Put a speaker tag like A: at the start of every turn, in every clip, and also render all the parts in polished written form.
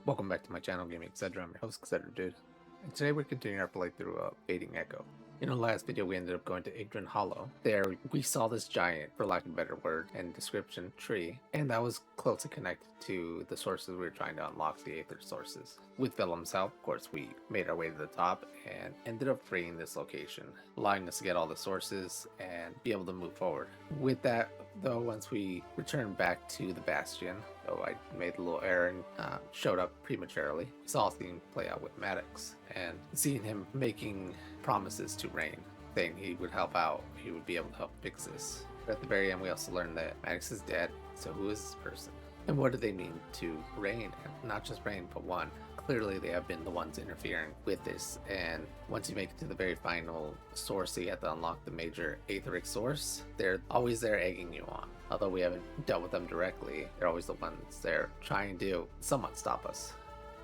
A: Welcome back to my channel, Gaming Etc. I'm your host, Etc. Dude. And today we're continuing our playthrough of Fading Echo. In the last video, we ended up going to Ygdran Hollow. There, we saw this giant, for lack of a better word and description, tree, and that was closely connected to the sources we were trying to unlock, the Aether sources. With Willem's help, of course, we made our way to the top and ended up freeing this location, allowing us to get all the sources and be able to move forward. With that, though, once we returned back to the Bastion, I made a little error and showed up prematurely. We saw things play out with Maddok, and seeing him making promises to Rehne, saying he would help out, he would be able to help fix this. But at the very end, we also learned that Maddok is dead, so who is this person? And what do they mean to Rehne? And not just Rehne, but one. Clearly they have been the ones interfering with this, and once you make it to the very final source, so you have to unlock the major Aetheric source, they're always there egging you on. Although we haven't dealt with them directly, they're always the ones there trying to somewhat stop us.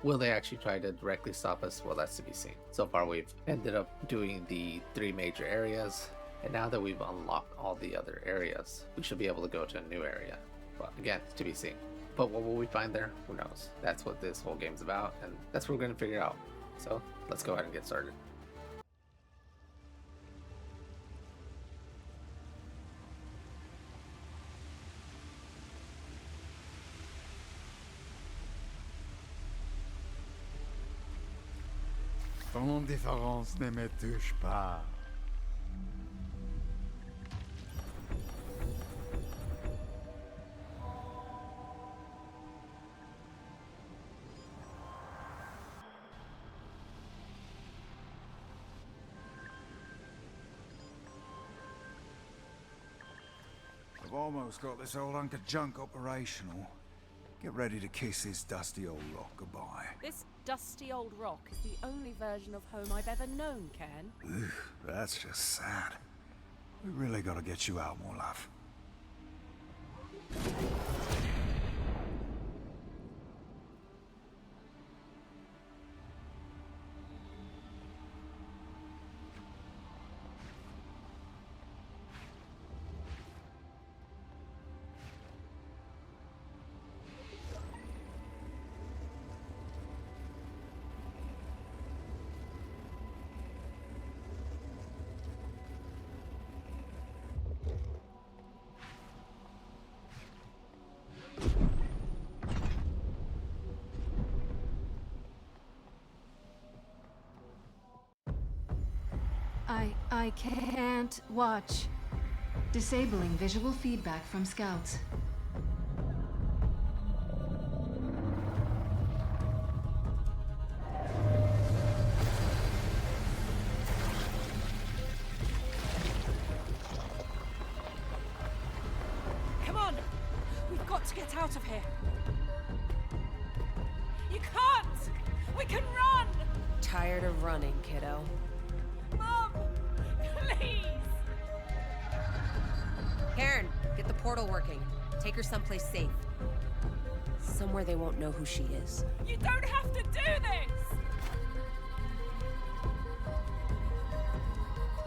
A: Will they actually try to directly stop us? Well, that's to be seen. So far we've ended up doing the 3 major areas, and now that we've unlocked all the other areas, we should be able to go to a new area. But again, it's to be seen. But what will we find there? Who knows? That's what this whole game's about, and that's what we're going to figure out. So let's go ahead and get started.
B: Ton indifférence ne me touche pas. I've almost got this old hunk of junk operational. Get ready to kiss this dusty old rock goodbye.
C: This dusty old rock is the only version of home I've ever known, Ken.
B: Ugh, that's just sad. We really gotta get you out more, love.
D: I can't watch. Disabling visual feedback from scouts.
C: Come on! We've got to get out of here. You can't! We can run!
E: Tired of running, kiddo.
C: Mom! Please!
E: Karen, get the portal working. Take her someplace safe. Somewhere they won't know who she is.
C: You don't have to do this!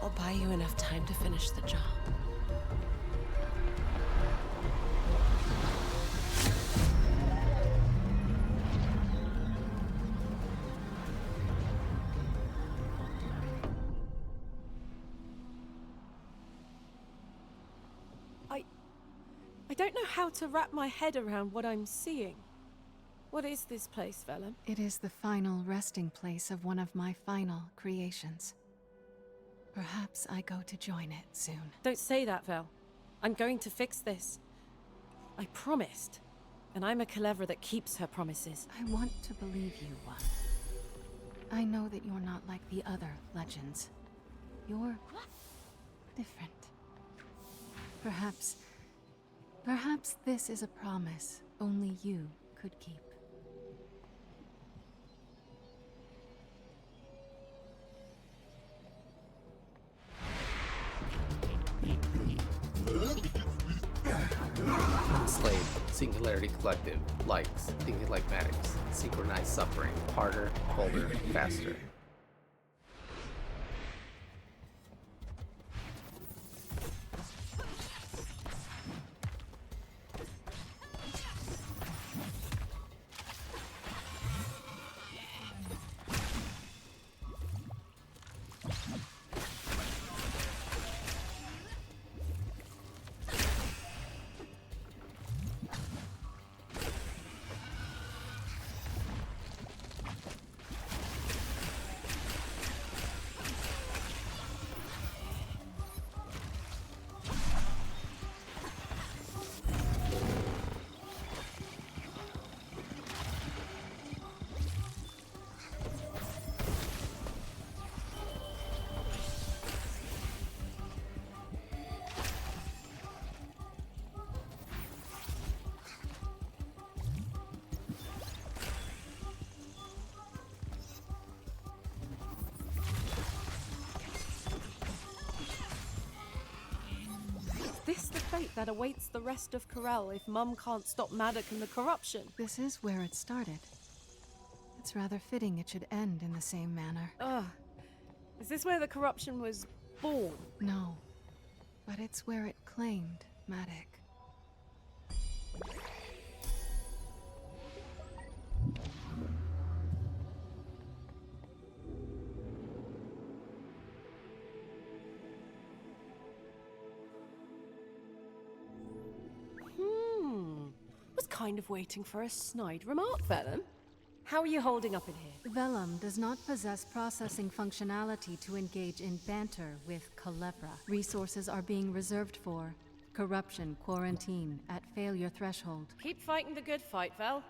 E: I'll buy you enough time to finish the job.
C: I don't know how to wrap my head around what I'm seeing. What is this place, Willem?
D: It is the final resting place of one of my final creations. Perhaps I go to join it soon.
C: Don't say that, Vel. I'm going to fix this. I promised. And I'm a Kalevra that keeps her promises.
D: I want to believe you, one. I know that you're not like the other legends. You're different. Perhaps this is a promise only you could keep.
A: Slave, Singularity Collective, likes, thinking like Maddok, synchronized suffering, harder, colder, faster.
C: this the fate that awaits the rest of Corel if Mum can't stop Maddok and the corruption?
D: This is where it started. It's rather fitting it should end in the same manner.
C: Ugh. Is this where the corruption was born?
D: No, but it's where it claimed Maddok.
C: Was kind of waiting for a snide remark, Vellum. How are you holding up in here?
D: Vellum does not possess processing functionality to engage in banter with Kalevra. Resources are being reserved for corruption quarantine at failure threshold.
C: Keep fighting the good fight, Vel.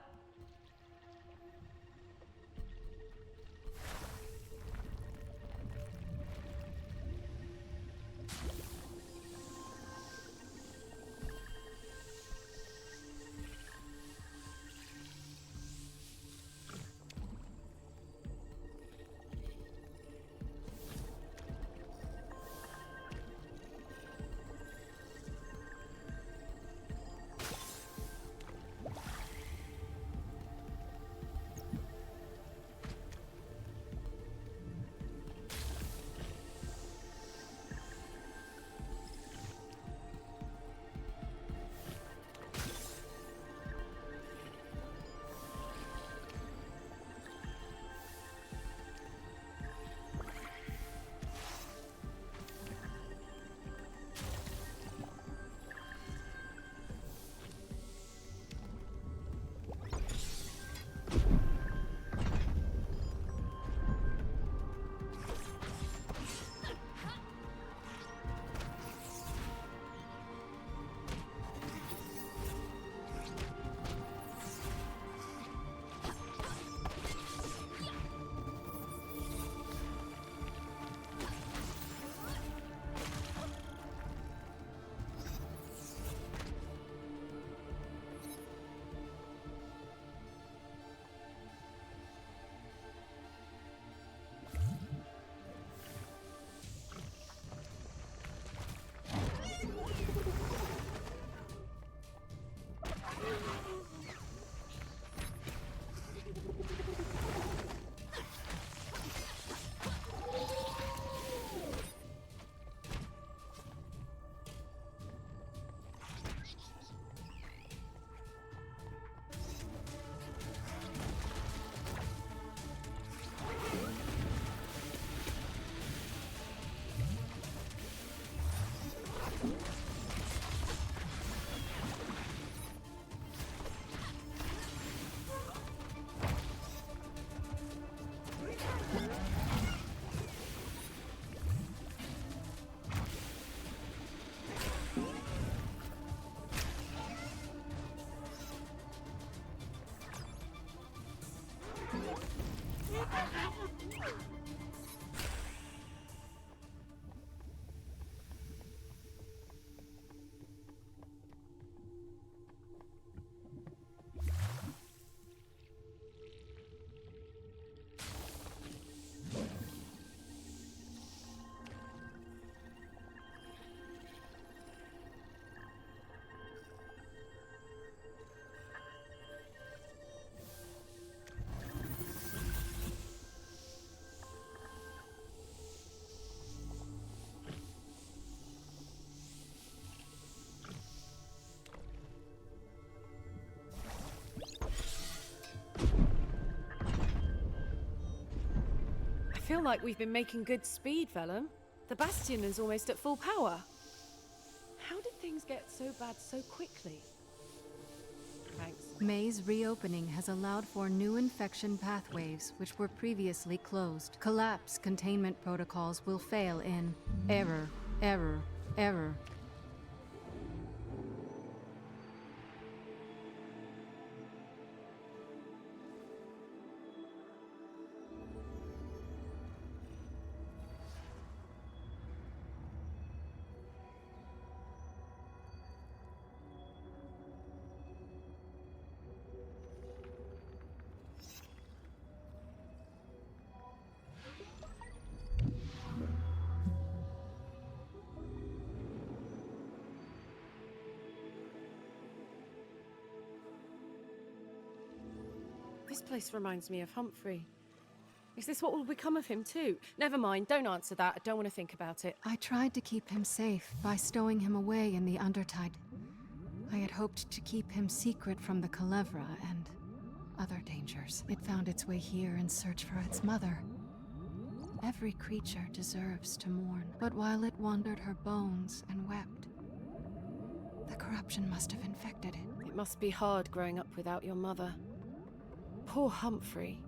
C: I feel like we've been making good speed, Vellum. The Bastion is almost at full power. How did things get so bad so quickly? Thanks.
D: May's reopening has allowed for new infection pathways, which were previously closed. Collapse containment protocols will fail in error, error, error.
C: This place reminds me of Humphrey. Is this what will become of him too? Never mind, don't answer that. I don't want to think about it.
D: I tried to keep him safe by stowing him away in the Undertide. I had hoped to keep him secret from the Kalevra and other dangers. It found its way here in search for its mother. Every creature deserves to mourn, but while it wandered her bones and wept, the corruption must have infected it.
C: It must be hard growing up without your mother. Poor Humphrey.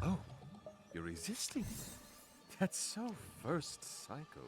F: Oh, you're resisting. That's so first psycho.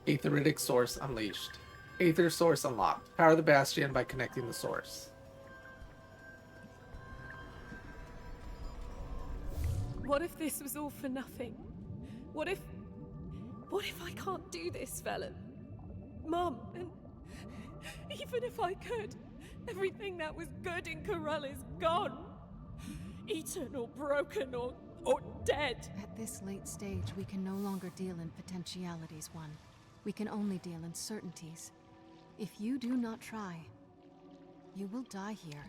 A: Aetheric source unleashed. Aether source unlocked. Power the Bastion by connecting the source.
C: What if this was all for nothing? What if I can't do this, Velen? Mum, and even if I could, everything that was good in Corel is gone. Eaten or broken or dead.
D: At this late stage, we can no longer deal in potentialities, One. We can only deal in certainties. If you do not try, you will die here.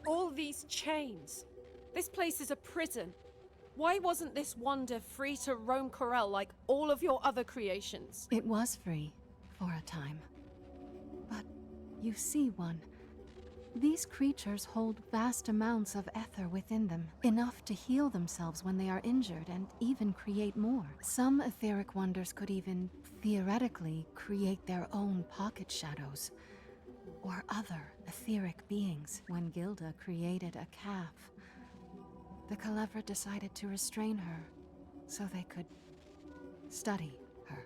C: All these chains. This place is a prison. Why wasn't this wonder free to roam Corel like all of your other creations?
D: It was free, for a time. But you see, One, these creatures hold vast amounts of Aether within them, enough to heal themselves when they are injured and even create more. Some etheric wonders could even, theoretically, create their own pocket shadows. Or other etheric beings. When Gilda created a calf, the Kalevra decided to restrain her so they could study her.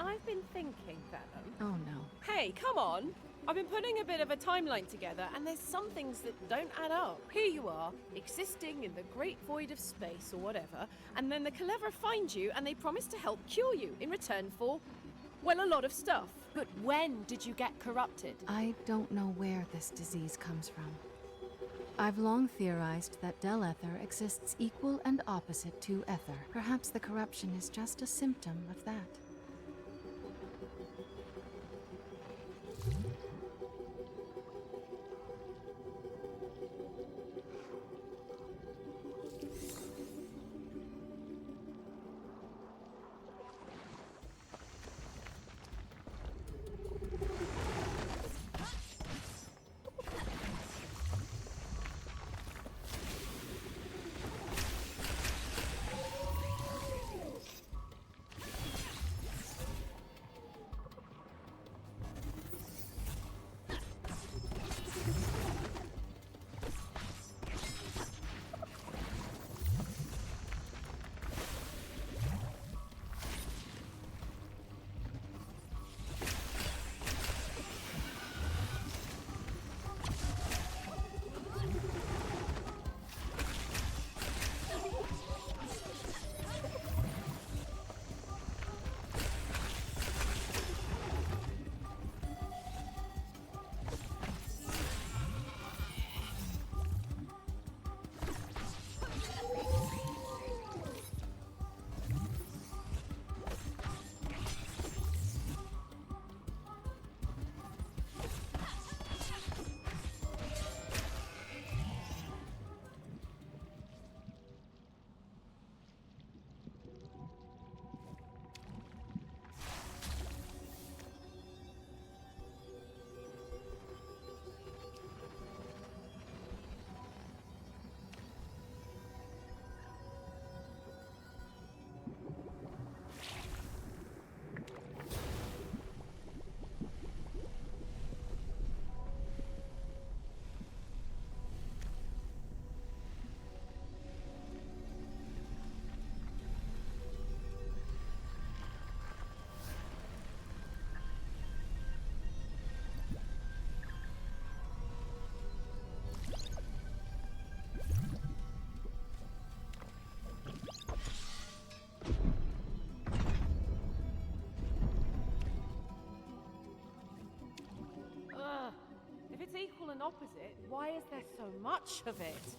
C: I've been thinking, Velen.
D: Oh no.
C: Hey, come on! I've been putting a bit of a timeline together, and there's some things that don't add up. Here you are, existing in the great void of space or whatever, and then the Kalevra find you and they promise to help cure you in return for, well, a lot of stuff. But when did you get corrupted?
D: I don't know where this disease comes from. I've long theorized that Aether exists equal and opposite to Aether. Perhaps the corruption is just a symptom of that.
C: If it's equal and opposite, why is there so much of it?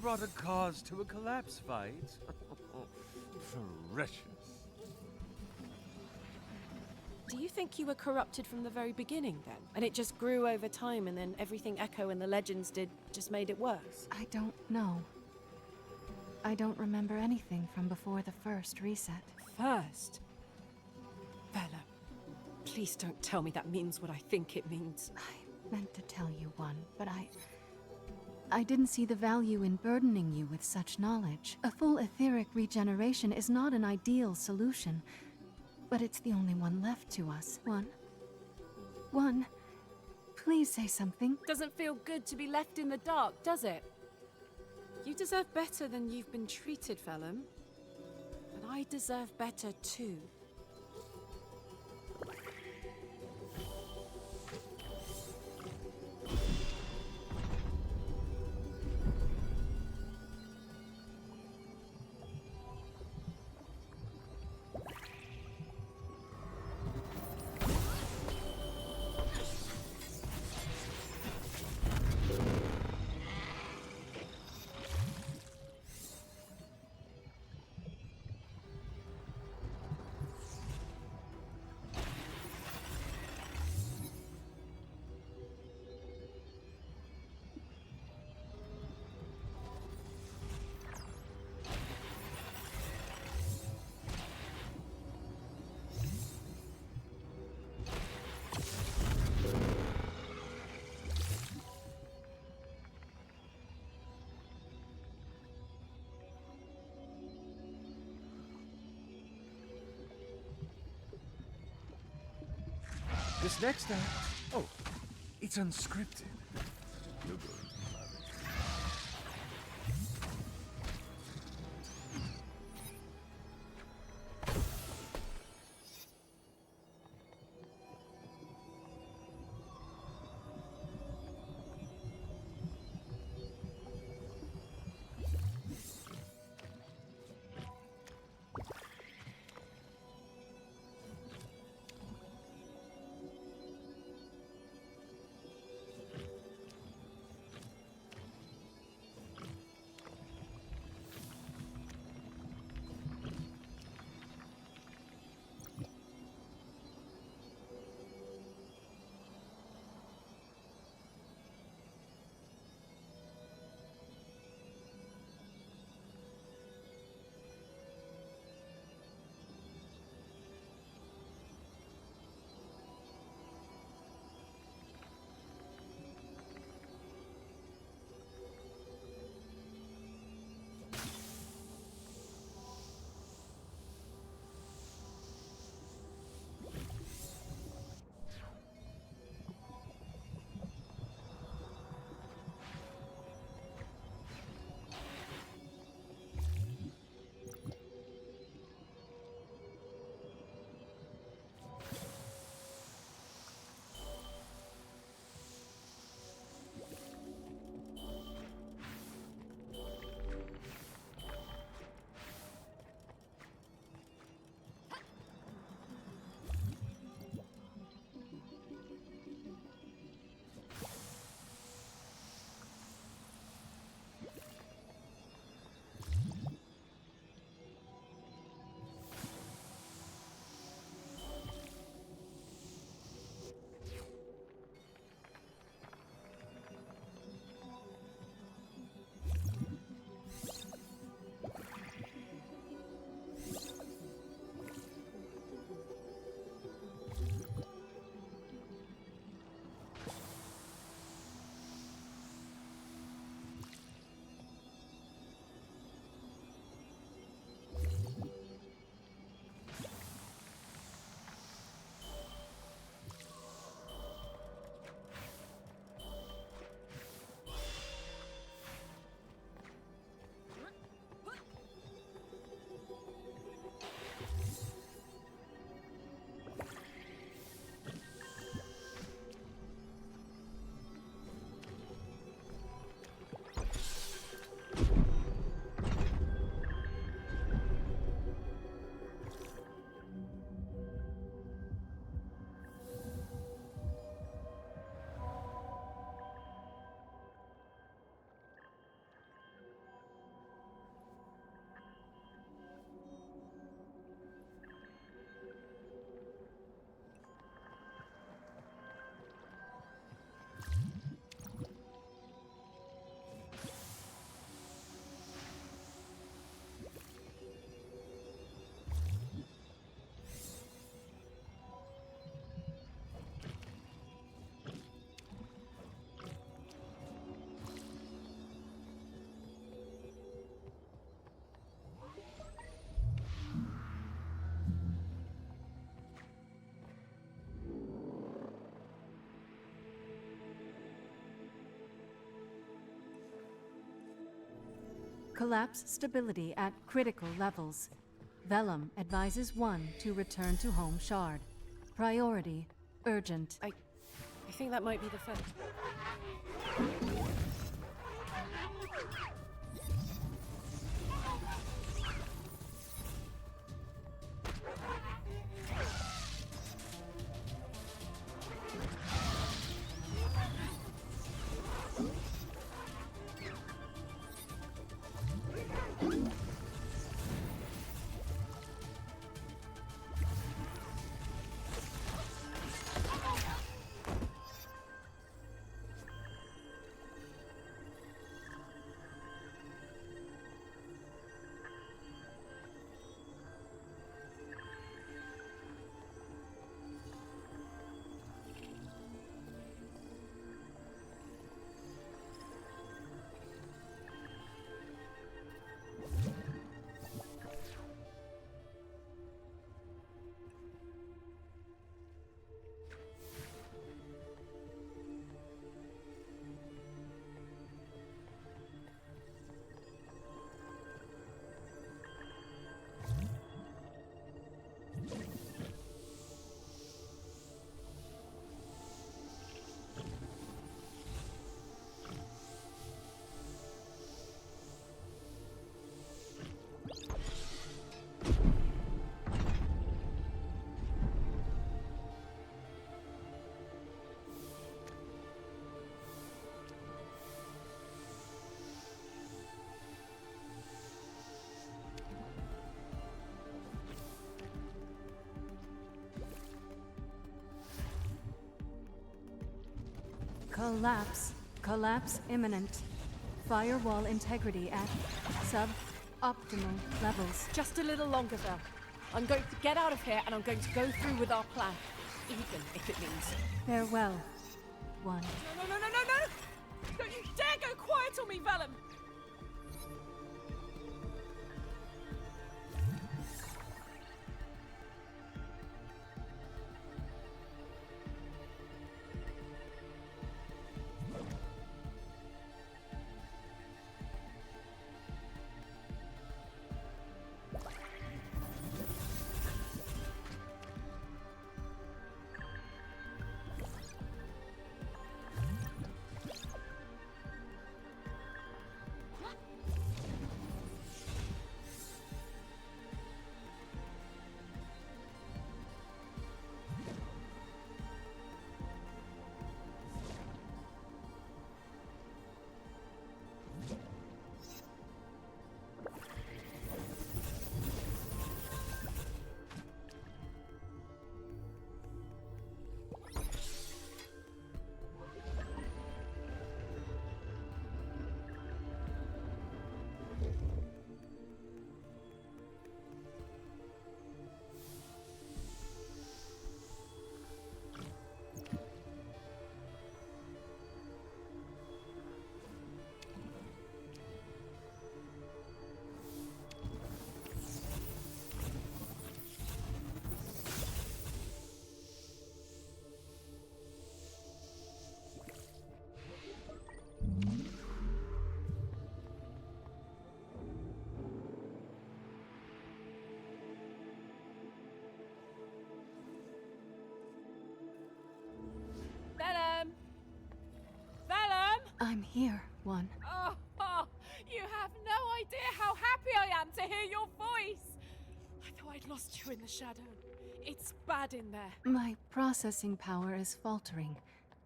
F: brought a cause to a collapse fight. Precious.
C: Do you think you were corrupted from the very beginning, then? And it just grew over time, and then everything Echo and the Legends did just made it worse?
D: I don't know. I don't remember anything from before the first reset.
C: First? Bella, please don't tell me that means what I think it means.
D: I meant to tell you one, but I didn't see the value in burdening you with such knowledge. A full etheric regeneration is not an ideal solution, but it's the only one left to us. One. Please say something.
C: Doesn't feel good to be left in the dark, does it? You deserve better than you've been treated, Phelim. But I deserve better too.
F: This next act, oh, it's unscripted. You're going to love it.
D: Collapse stability at critical levels. Vellum advises 1 to return to home shard. Priority urgent.
C: I think that might be the first.
D: Collapse. Collapse imminent. Firewall integrity at sub-optimal levels.
C: Just a little longer, Vel. I'm going to get out of here and I'm going to go through with our plan. Even if it means...
D: Farewell, 1.
C: No! Don't you dare go quiet on me, Vellum! Vellum!
D: I'm here, 1.
C: Oh, you have no idea how happy I am to hear your voice! I thought I'd lost you in the shadow. It's bad in there.
D: My processing power is faltering,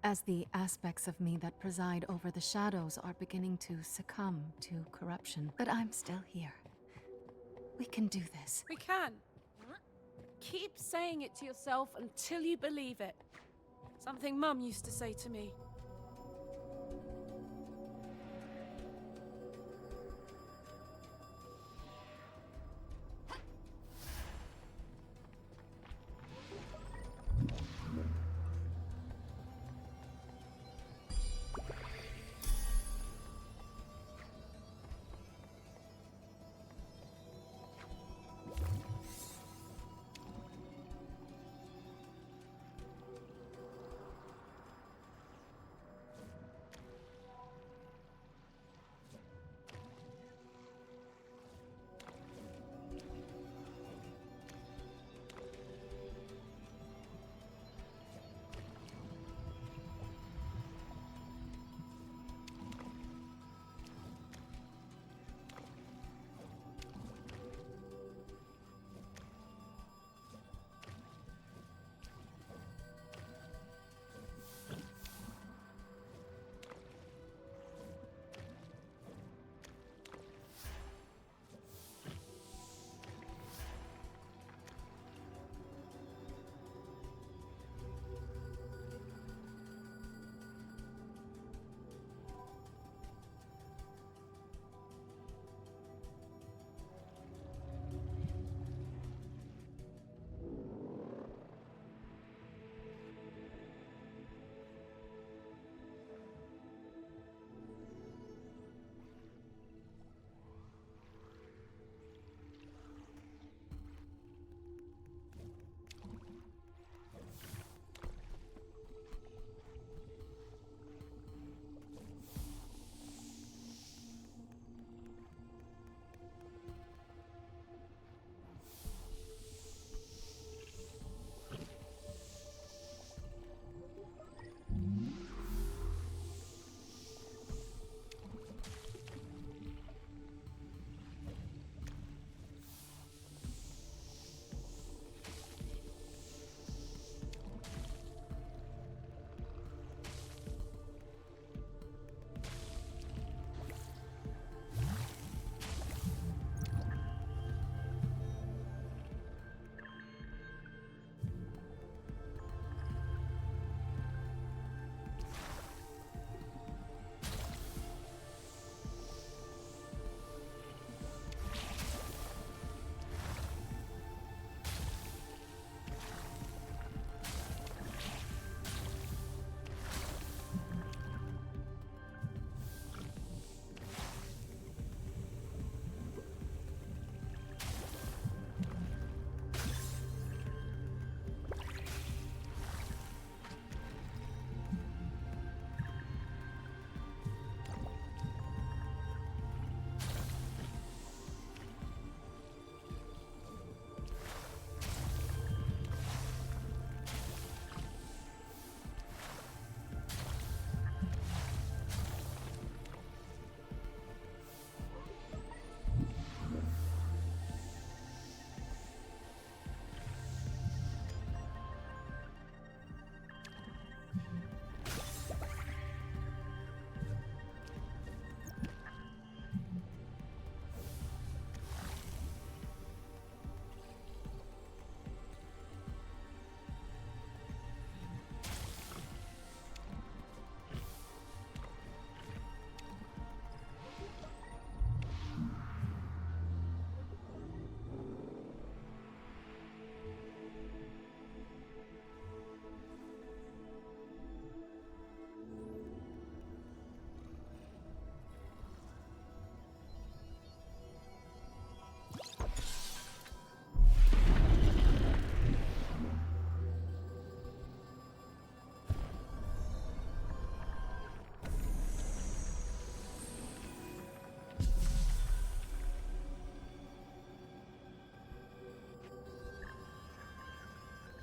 D: as the aspects of me that preside over the shadows are beginning to succumb to corruption. But I'm still here. We can do this.
C: We can. Keep saying it to yourself until you believe it. Something Mum used to say to me.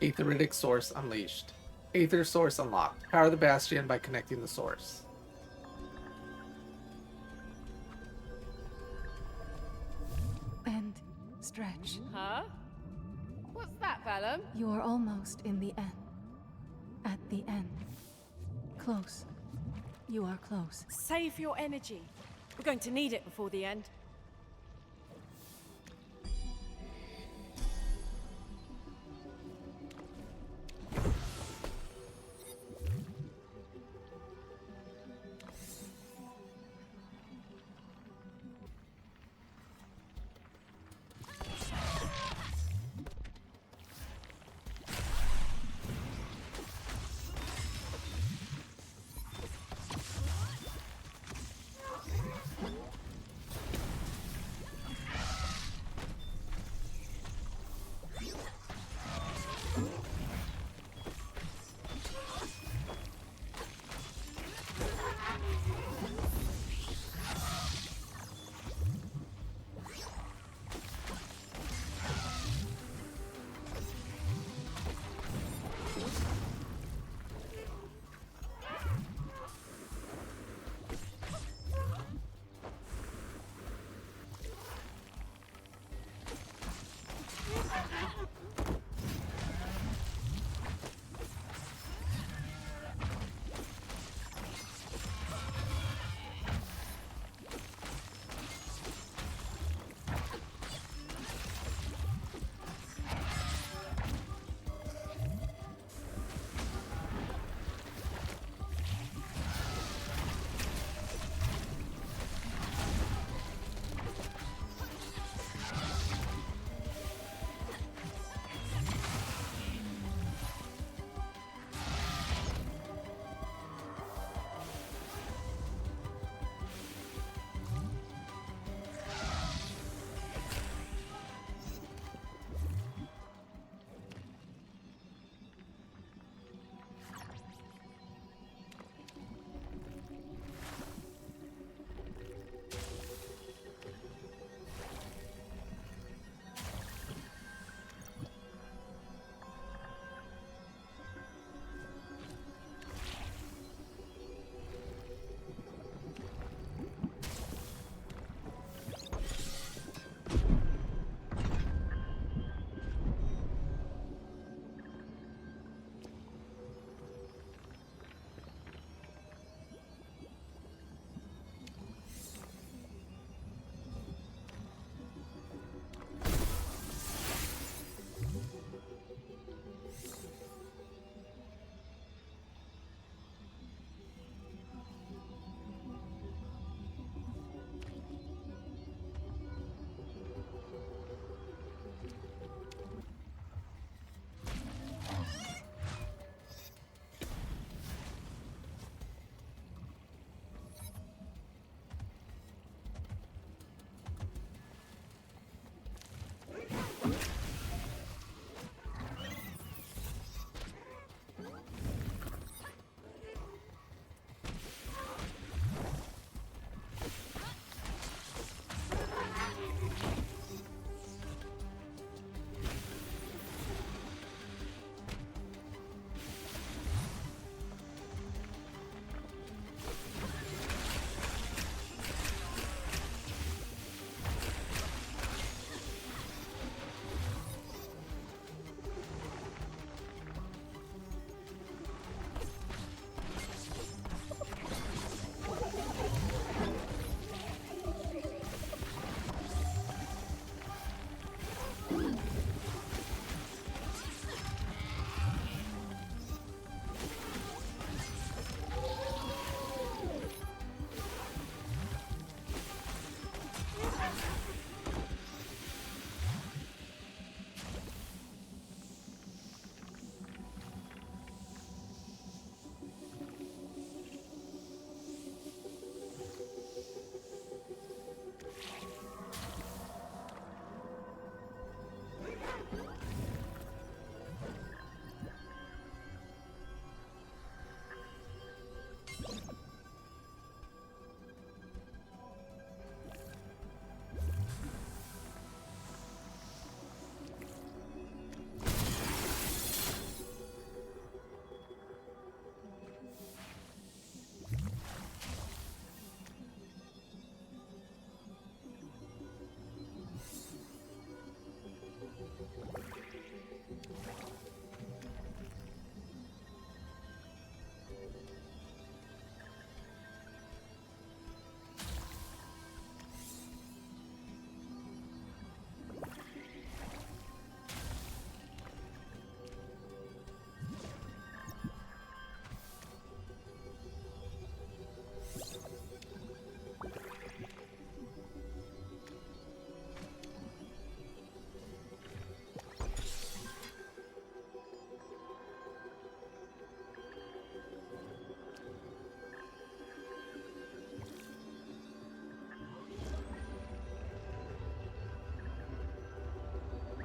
A: Aetheric source unleashed. Aether source unlocked. Power the Bastion by connecting the source.
D: Bend, stretch.
C: Huh? What's that, Vellum?
D: You are almost in the end. At the end. Close. You are close.
C: Save your energy. We're going to need it before the end.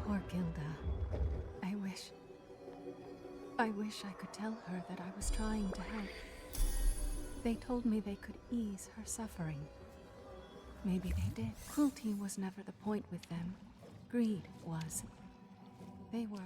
D: Poor Gilda. I wish I could tell her that I was trying to help. They told me they could ease her suffering. Maybe they did. Cruelty was never the point with them. Greed was. They were.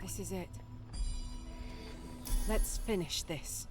C: This is it. Let's finish this.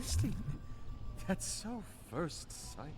F: Existing? That's so first psycho.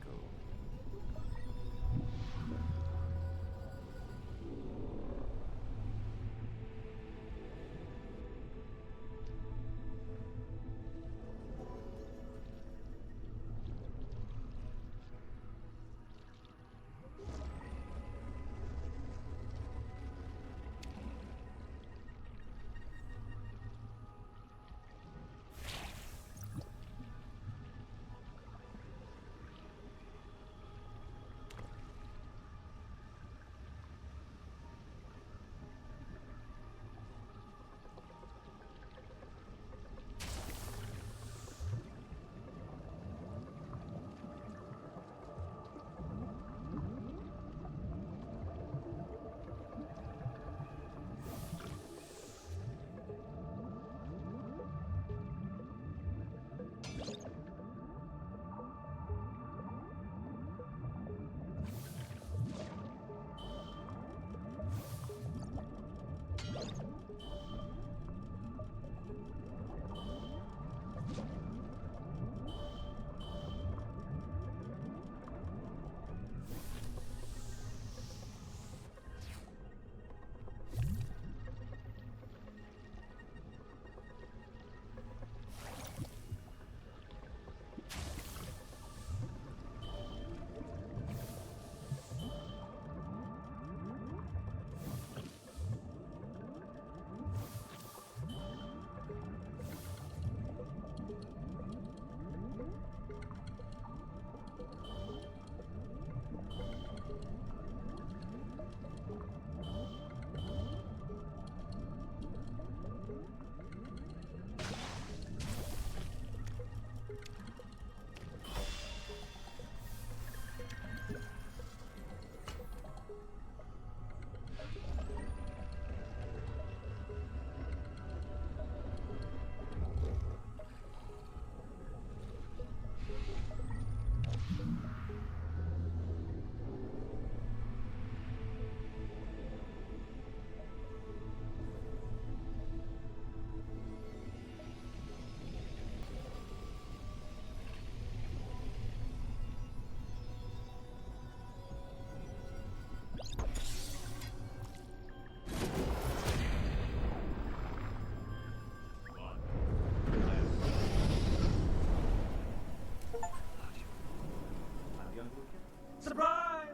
G: Surprise!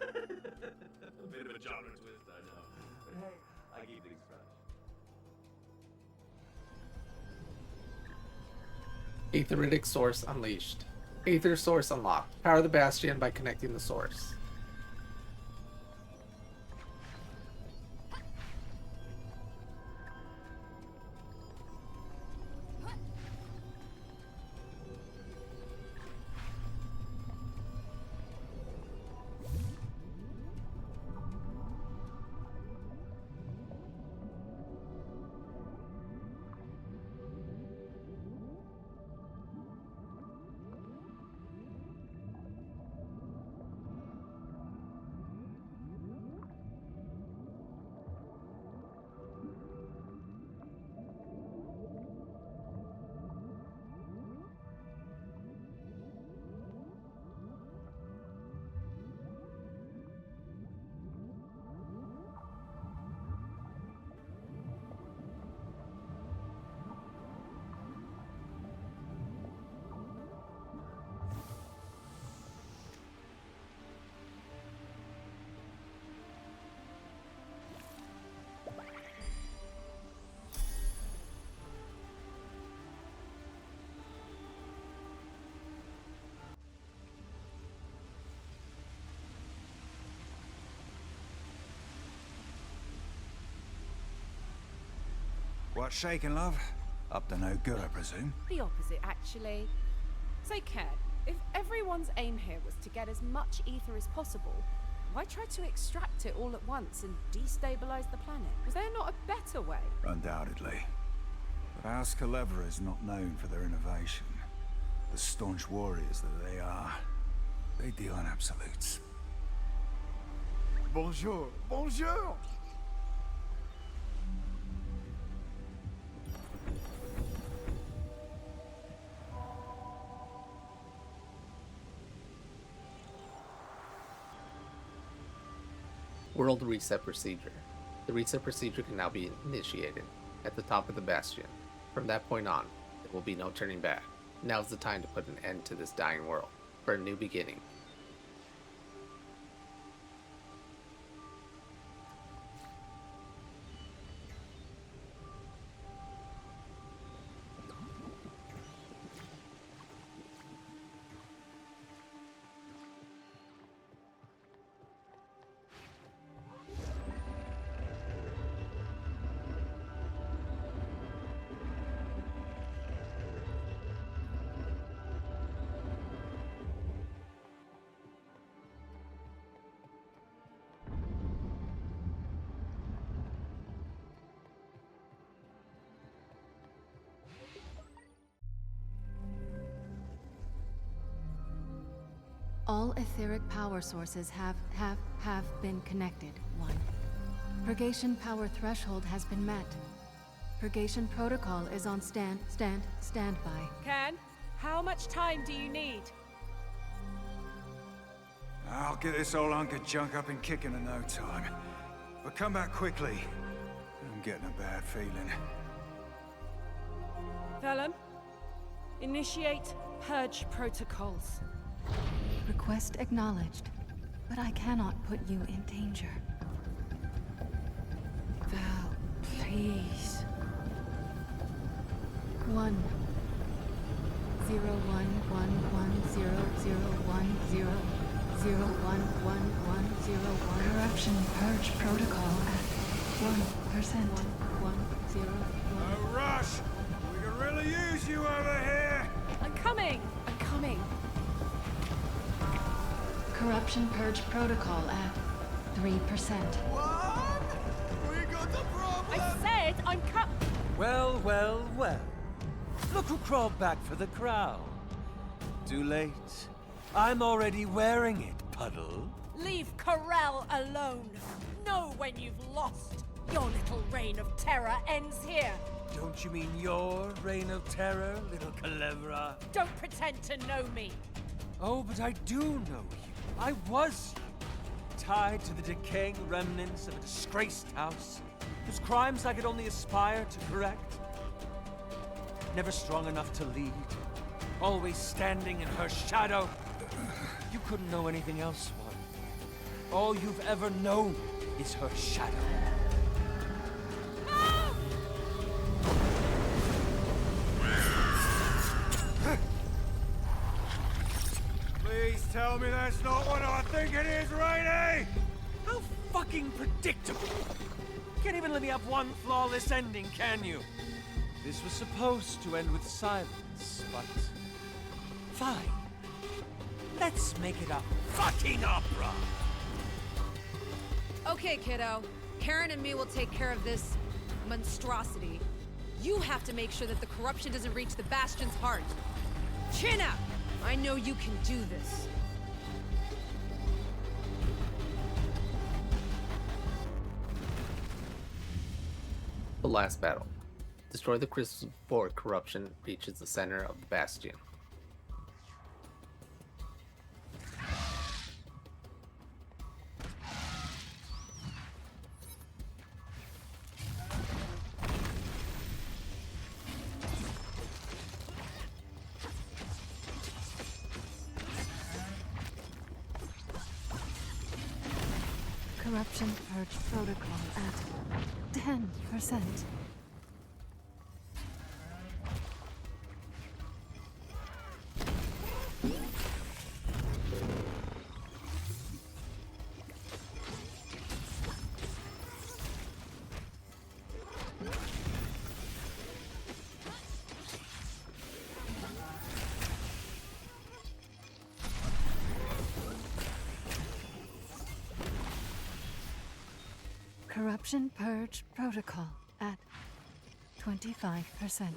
G: A bit of a genre twist, I know. But hey, I keep things fresh.
A: Aetheric source unleashed. Aether source unlocked. Power the Bastion by connecting the source.
B: What's shaking, love? Up to no good, I presume.
C: The opposite, actually. Say, Ken, if everyone's aim here was to get as much ether as possible, why try to extract it all at once and destabilize the planet? Was there not a better way?
B: Undoubtedly. But House Kalevra is not known for their innovation. The staunch warriors that they are, they deal in absolutes. Bonjour, bonjour!
A: World Reset Procedure. The reset procedure can now be initiated at the top of the Bastion. From that point on, there will be no turning back. Now's the time to put an end to this dying world, for a new beginning.
D: All etheric power sources have been connected. 1. Purgation power threshold has been met. Purgation protocol is on standby.
C: Ken, how much time do you need?
B: I'll get this old hunk of junk up and kicking in no time. But come back quickly. I'm getting a bad feeling.
C: Vellum, initiate purge protocols.
D: Request acknowledged, but I cannot put you in danger.
C: Val, please.
D: 1 0 1 1 1 0 0 1 0 0 1 1 1 0 1. Corruption purge protocol at 1%. 1 0 1.
B: No rush! We can really use you over here!
C: I'm coming! I'm coming.
D: Corruption purge protocol at 3%.
B: What? We got the problem!
C: I said I'm
F: Well, well, well. Look who crawled back for the crown. Too late. I'm already wearing it, Puddle.
C: Leave Corel alone. Know when you've lost. Your little reign of terror ends here.
F: Don't you mean your reign of terror, little Kalevra?
C: Don't pretend to know me.
F: Oh, but I do know you. I was you. Tied to the decaying remnants of a disgraced house, whose crimes I could only aspire to correct. Never strong enough to lead. Always standing in her shadow. You couldn't know anything else, one. All you've ever known is her shadow.
B: Please tell me that's not what I think it is, Rehne!
F: How fucking predictable! Can't even let me have one flawless ending, can you? This was supposed to end with silence, but... fine. Let's make it a fucking opera!
E: Okay, kiddo. Karen and me will take care of this monstrosity. You have to make sure that the corruption doesn't reach the Bastion's heart. Chin up! I know you can do this.
A: The last battle. Destroy the crystals before corruption reaches the center of the Bastion.
D: Corruption purge protocol at 10%. Corruption purge protocol at 25%.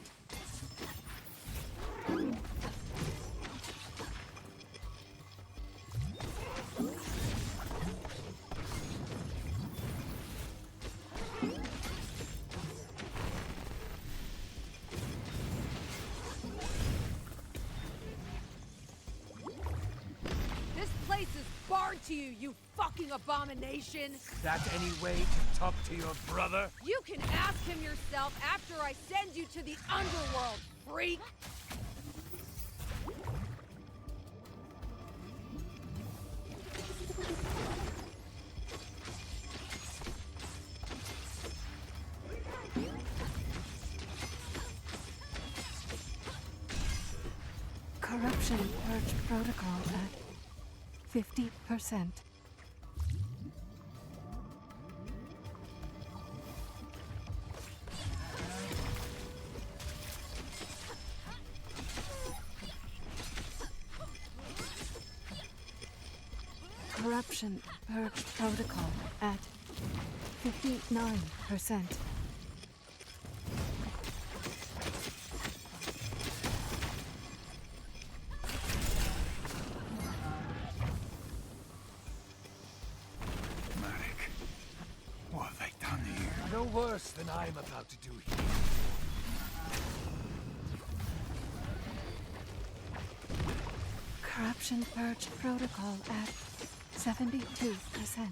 E: This place is barred to you, you fucking fucking abomination!
F: That any way to talk to your brother?
E: You can ask him yourself after I send you to the underworld, freak!
D: Corruption Purge Protocol at 50%. Corruption Purge Protocol at 59%.
B: Maddok, what have they done to you?
F: No worse than I'm about to do here.
D: Corruption Purge Protocol at 72%.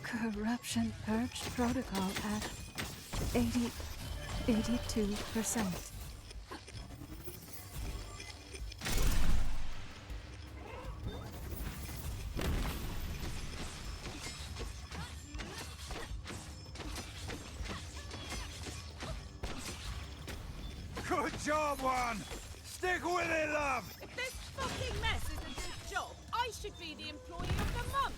D: Corruption Purge Protocol at 82%.
B: Good job, one! Stick with it, love!
C: If this fucking mess is a good job, I should be the employee of the month.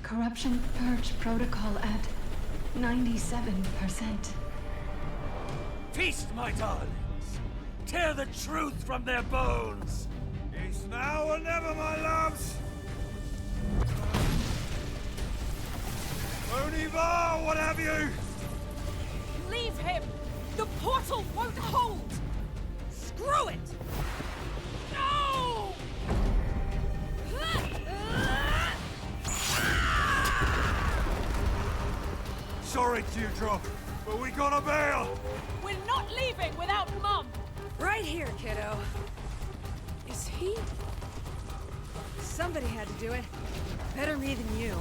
D: Corruption Purge Protocol at 97%.
F: Feast, my darlings! Tear the truth from their bones!
B: It's now or never, my loves! Onivar, what have you?
C: Leave him! The portal won't hold!
E: Screw it!
C: No!
B: Sorry, Dewdrop, but we gotta bail!
C: We're not leaving without Mum!
E: Right here, kiddo. Is he? Somebody had to do it. Better me than you.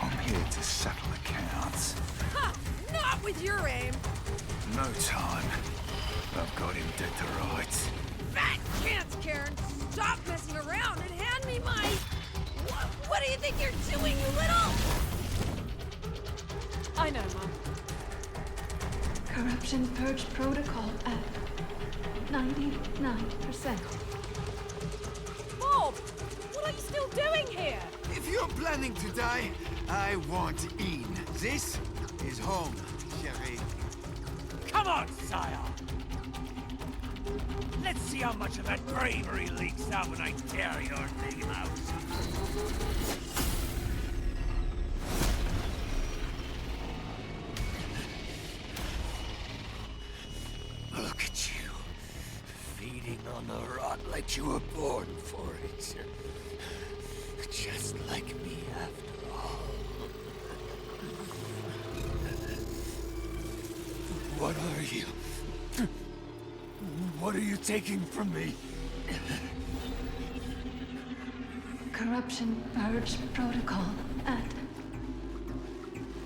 B: I'm here to settle accounts.
E: Ha! Not with your aim!
B: No time. I've got him dead to rights.
E: Fat chance, Karen! Stop messing around and hand me my... What do you think you're doing, you little...
C: I know, Mum.
D: Corruption Purge Protocol at 99%.
C: Bob! What are you still doing here?
H: If you're planning to die, I want in. This is home, chérie.
F: Come on, sire! Let's see how much of that bravery leaks out when I tear your name out.
B: Look at you. Feeding on the rot like you were born for it. Just like me, after all. What are you? What are you taking from me?
D: Corruption Purge Protocol at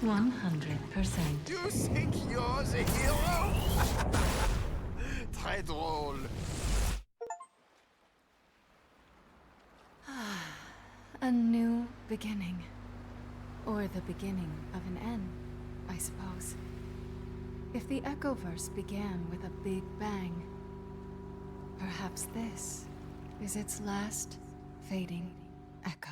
D: 100%.
H: You think you're the hero? Très drôle.
D: A new beginning. Or the beginning of an end, I suppose. If the Echoverse began with a big bang, perhaps this is its last fading echo.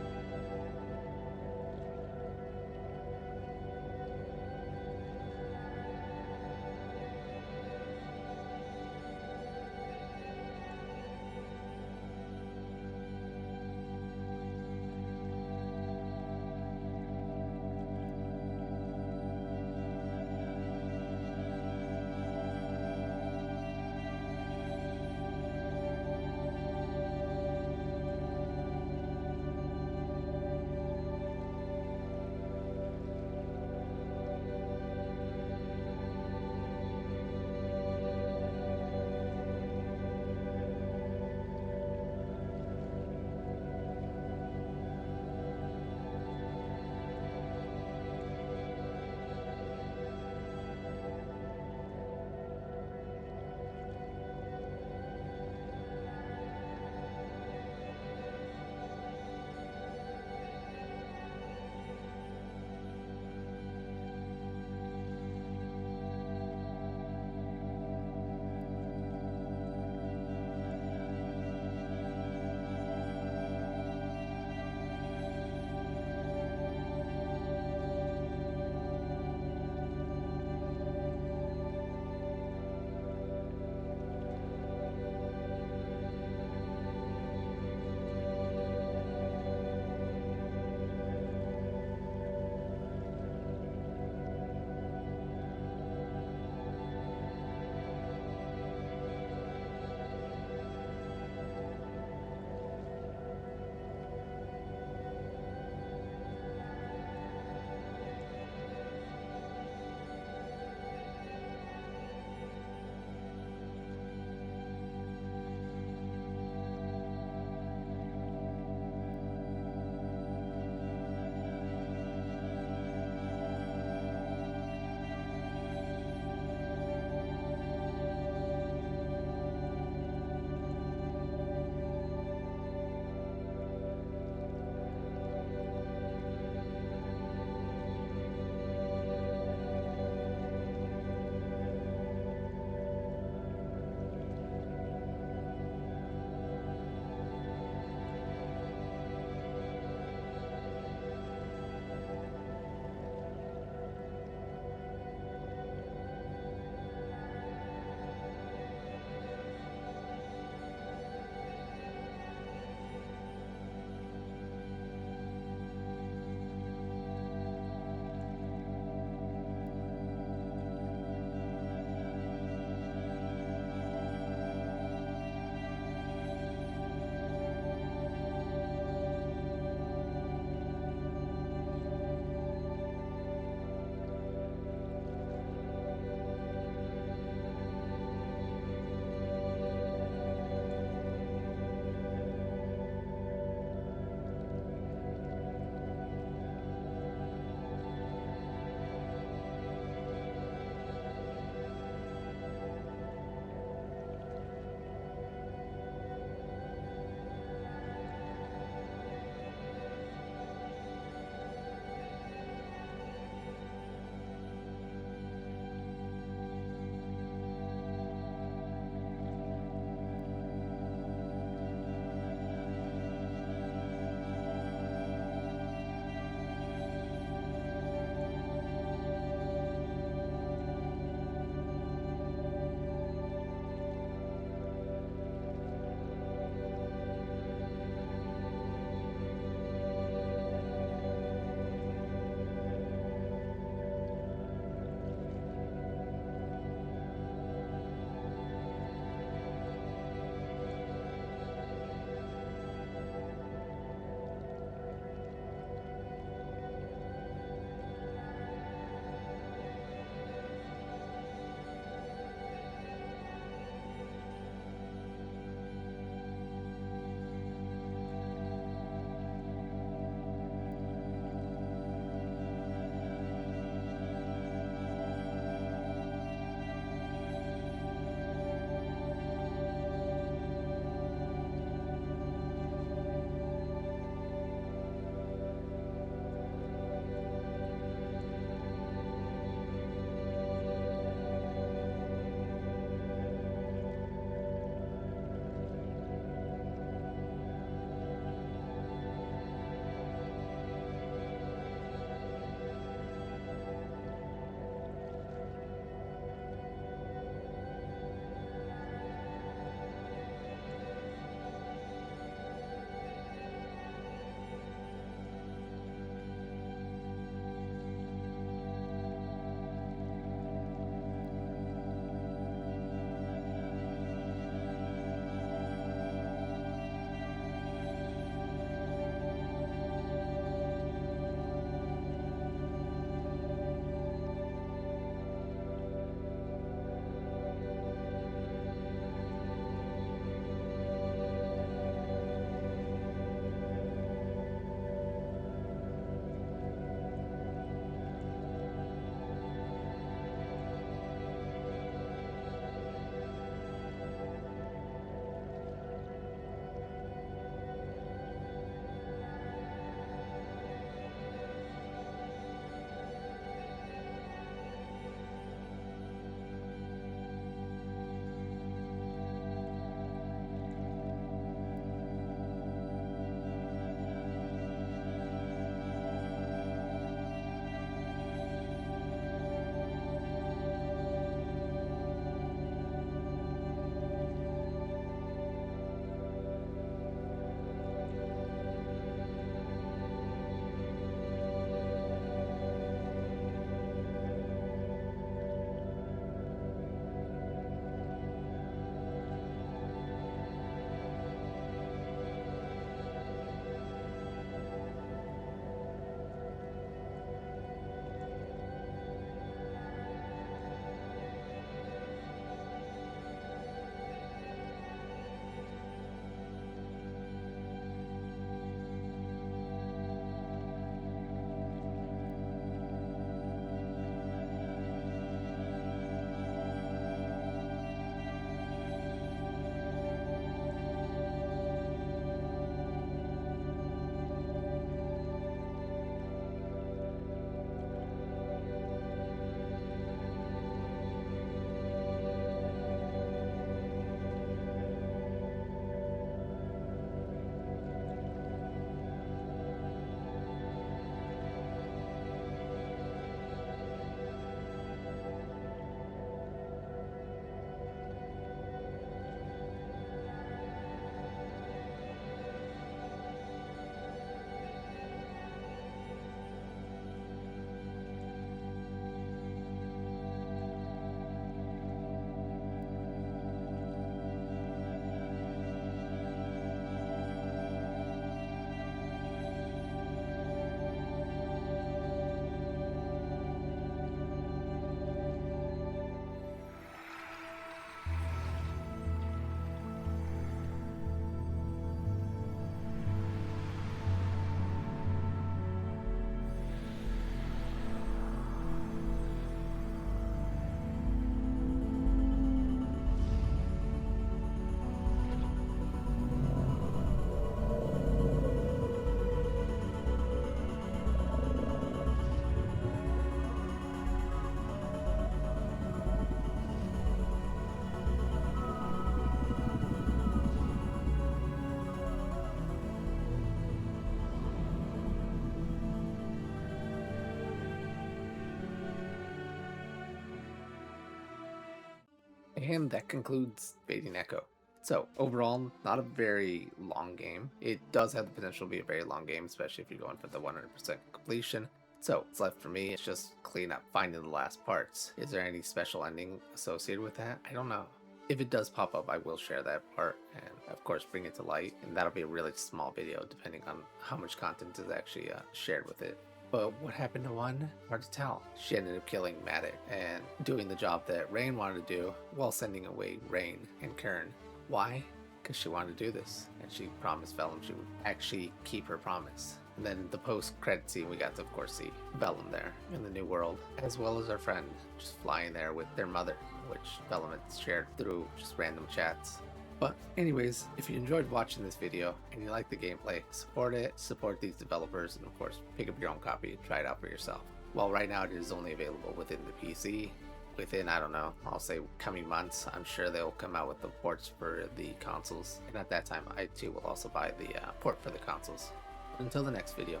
A: And that concludes Fading Echo. So overall, not a very long game. It does have the potential to be a very long game, especially if you're going for the 100% completion. So what's left for me is just clean up, finding the last parts. Is there any special ending associated with that? I don't know. If it does pop up, I will share that part and of course bring it to light, and that'll be a really small video depending on how much content is actually shared with it. But what happened to one? Hard to tell. She ended up killing Maddok and doing the job that Rehne wanted to do while sending away Rehne and Kern. Why? Because she wanted to do this, and she promised Vellum she would actually keep her promise. And then the post-credit scene, we got to, of course, see Vellum there in the new world, as well as our friend just flying there with their mother, which Vellum had shared through just random chats. But anyways, if you enjoyed watching this video and you like the gameplay, support it, support these developers, and of course, pick up your own copy and try it out for yourself. Well, right now it is only available within the PC. Within, I don't know, I'll say coming months, I'm sure they'll come out with the ports for the consoles. And at that time, I too will also buy the port for the consoles. Until the next video,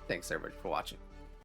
A: thanks everybody for watching.